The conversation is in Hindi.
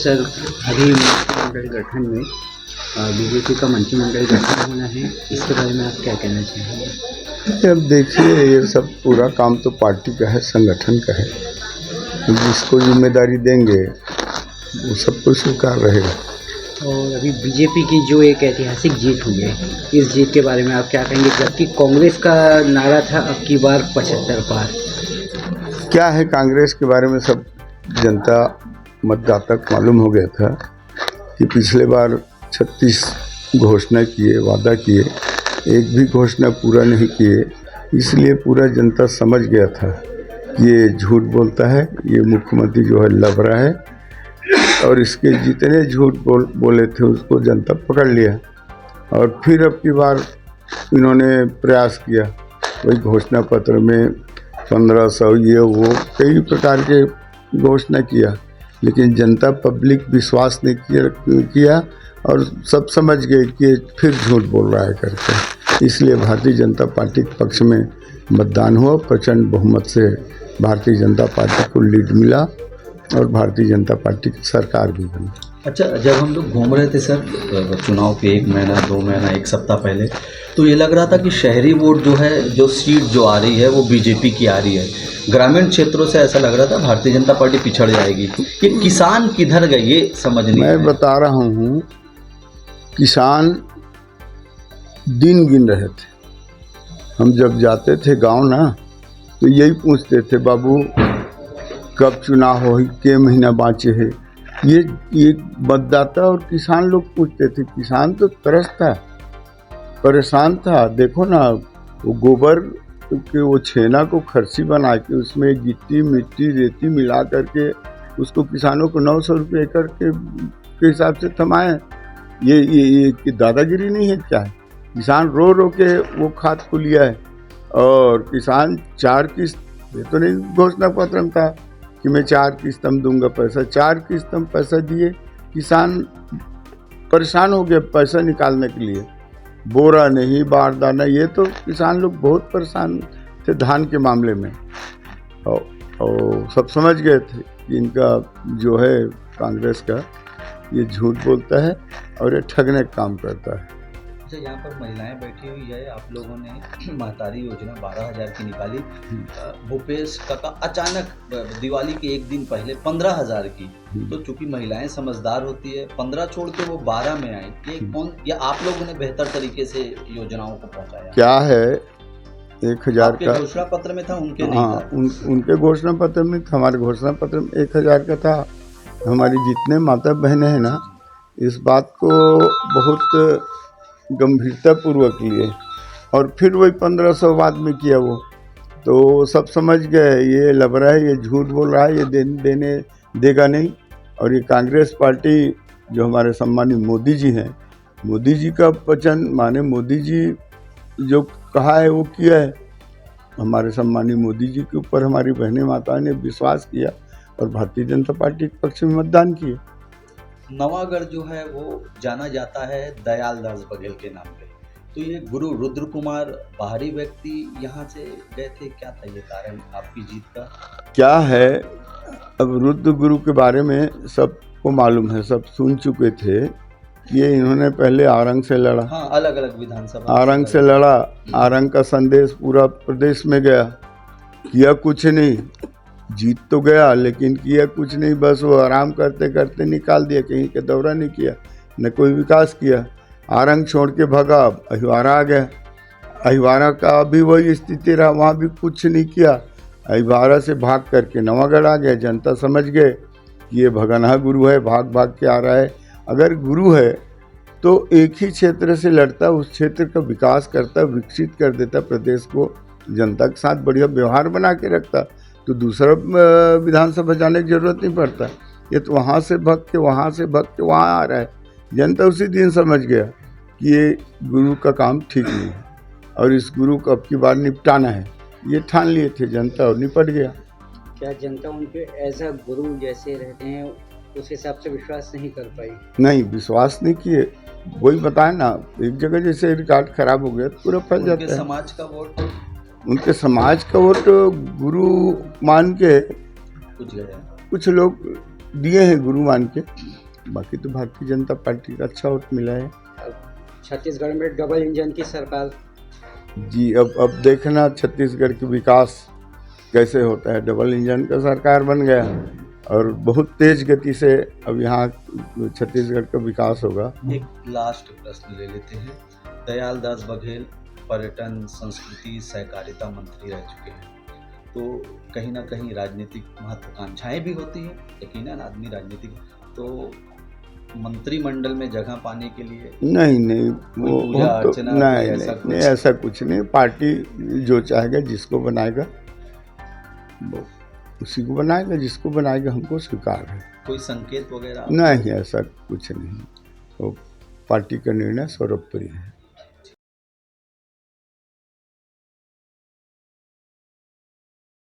सर, अभी मंत्रिमंडल गठन में बीजेपी का मंत्रिमंडल गठन होना है, इसके बारे में आप क्या कहना चाहेंगे? अब देखिए, ये सब पूरा काम तो पार्टी का है, संगठन का है। जिसको जिम्मेदारी देंगे वो सबको स्वीकार रहेगा। और अभी बीजेपी की जो एक ऐतिहासिक जीत हुई है, इस जीत के बारे में आप क्या कहेंगे? जबकि कांग्रेस का नारा था अब की बार 75 पार। क्या है, कांग्रेस के बारे में सब जनता मतदाता को मालूम हो गया था कि पिछले बार 36 घोषणा किए, वादा किए, एक भी घोषणा पूरा नहीं किए। इसलिए पूरा जनता समझ गया था कि ये झूठ बोलता है, ये मुख्यमंत्री जो है लबरा है। और इसके जितने झूठ बोले थे उसको जनता पकड़ लिया। और फिर अब की बार इन्होंने प्रयास किया, वही घोषणा पत्र में 1500 ये वो कई प्रकार के घोषणा किया, लेकिन जनता पब्लिक विश्वास नहीं किया और सब समझ गए कि फिर झूठ बोल रहा है करके। इसलिए भारतीय जनता पार्टी के पक्ष में मतदान हुआ। प्रचंड बहुमत से भारतीय जनता पार्टी को लीड मिला और भारतीय जनता पार्टी की सरकार भी बनी। अच्छा, जब हम लोग घूम रहे थे सर चुनाव के 1 महीना 2 महीना 1 सप्ताह पहले, तो ये लग रहा था कि शहरी वोट जो है, जो सीट जो आ रही है वो बीजेपी की आ रही है। ग्रामीण क्षेत्रों से ऐसा लग रहा था भारतीय जनता पार्टी पिछड़ जाएगी। कि किसान किधर गए ये समझ नहीं। मैं बता रहा हूँ, किसान दिन गिन रहे थे। हम जब जाते थे गांव ना, तो यही पूछते थे, बाबू कब चुनाव हो, के महीना बाँचे है। ये मतदाता और किसान लोग पूछते थे। किसान तो तरसता, परेशान था। देखो ना, वो गोबर के वो छेना को खर्ची बना के उसमें गिट्टी मिट्टी रेती मिला करके उसको किसानों को 900 रुपये एकड़ के हिसाब से थमाए। ये दादागिरी नहीं है क्या? किसान रो रो के वो खाद को लिया है। और किसान 4 किस्त, ये तो नहीं घोषणा पत्र में था कि मैं 4 किस्त हम दूंगा पैसा। 4 किस्त हम पैसा दिए, किसान परेशान हो गए पैसा निकालने के लिए। बोरा नहीं, बारदाना, ये तो किसान लोग बहुत परेशान थे धान के मामले में। और सब समझ गए थे कि इनका जो है कांग्रेस का, ये झूठ बोलता है और ये ठगने का काम करता है। अच्छा, यहाँ पर महिलाएं बैठी हुई है, आप लोगों ने महतारी योजना 12,000 की निकाली। भूपेश काका अचानक दिवाली के 1 दिन पहले 15,000 की। तो चूंकि महिलाएं समझदार होती है, 15 छोड़ के वो 12 में आई। ये कौन, या आप लोगों ने बेहतर तरीके से योजनाओं को पहुंचाया? क्या है, 1,000 का घोषणा पत्र में था, उनके नहीं हाँ, था। उनके घोषणा पत्र में था। हमारे घोषणा पत्र में 1,000 का था। हमारी जितने माता बहनें हैं ना, इस बात को बहुत गंभीरता पूर्वक लिए। और फिर वही 1500 बाद में किया वो, तो सब समझ गए ये लबरा है, ये झूठ बोल रहा है, ये देने देगा नहीं। और ये कांग्रेस पार्टी जो हमारे सम्मानित मोदी जी हैं, मोदी जी का वचन माने, मोदी जी जो कहा है वो किया है। हमारे सम्मानित मोदी जी के ऊपर हमारी बहनें माताओं ने विश्वास किया और भारतीय जनता पार्टी के पक्ष में मतदान किए। नवागढ़ जो है वो जाना जाता है दयाल दास बघेल के नाम पे। तो ये गुरु रुद्र कुमार बाहरी व्यक्ति यहाँ से गए थे, क्या था ये कारण आपकी जीत का? क्या है, अब रुद्र गुरु के बारे में सबको मालूम है, सब सुन चुके थे कि ये इन्होंने पहले आरंग से लड़ा। हाँ, अलग अलग विधानसभा आरंग से लड़ा। आरंग का संदेश पूरा प्रदेश में गया, किया कुछ नहीं। जीत तो गया लेकिन किया कुछ नहीं, बस वो आराम करते करते निकाल दिया। कहीं का दौरा नहीं किया, न कोई विकास किया। आरंग छोड़ के भागा, अहिवारा आ गया। अहिवारा का भी वही स्थिति रहा, वहाँ भी कुछ नहीं किया। अहिवारा से भाग करके नवागढ़ आ गया। जनता समझ गए कि ये भगनहा गुरु है, भाग भाग के आ रहा है। अगर गुरु है तो एक ही क्षेत्र से लड़ता, उस क्षेत्र का विकास करता, विकसित कर देता, प्रदेश को जनता के साथ बढ़िया व्यवहार बना के रखता, तो दूसरा विधानसभा जाने की जरूरत नहीं पड़ता। ये तो वहाँ से भग के वहाँ आ रहा है। जनता उसी दिन समझ गया कि ये गुरु का काम ठीक नहीं है और इस गुरु को अब की बार निपटाना है। ये ठान लिए थे जनता और निपट गया। क्या जनता उनके एज अ गुरु जैसे रहते हैं उस हिसाब से विश्वास नहीं कर पाई? नहीं, विश्वास नहीं किए। वही बताए ना, एक जगह जैसे रिकॉर्ड खराब हो गया तो पूरा फैल जाता है। समाज का वोट, उनके समाज का वोट गुरु मान के कुछ लोग दिए हैं गुरु मान के। बाकी तो भारतीय जनता पार्टी का अच्छा वोट मिला है छत्तीसगढ़ में डबल इंजन की सरकार। जी। अब देखना छत्तीसगढ़ की विकास कैसे होता है। डबल इंजन का सरकार बन गया और बहुत तेज गति से अब यहाँ छत्तीसगढ़ का विकास होगा। एक लास्ट प्रश्न ले लेते हैं। दयाल दास बघेल पर्यटन संस्कृति सहकारिता मंत्री रह चुके हैं, तो कहीं ना कहीं राजनीतिक महत्वाकांक्षाएं भी होती है, यकीनन आदमी राजनीतिक, तो मंत्रिमंडल में जगह पाने के लिए नहीं कोई पूजा अर्चना नहीं ऐसा कुछ नहीं। पार्टी जो चाहेगा जिसको बनाएगा वो उसी को बनाएगा, जिसको बनाएगा हमको स्वीकार है। कोई संकेत वगैरह नहीं ऐसा कुछ नहीं, वो पार्टी का निर्णय सर्वोपरि है।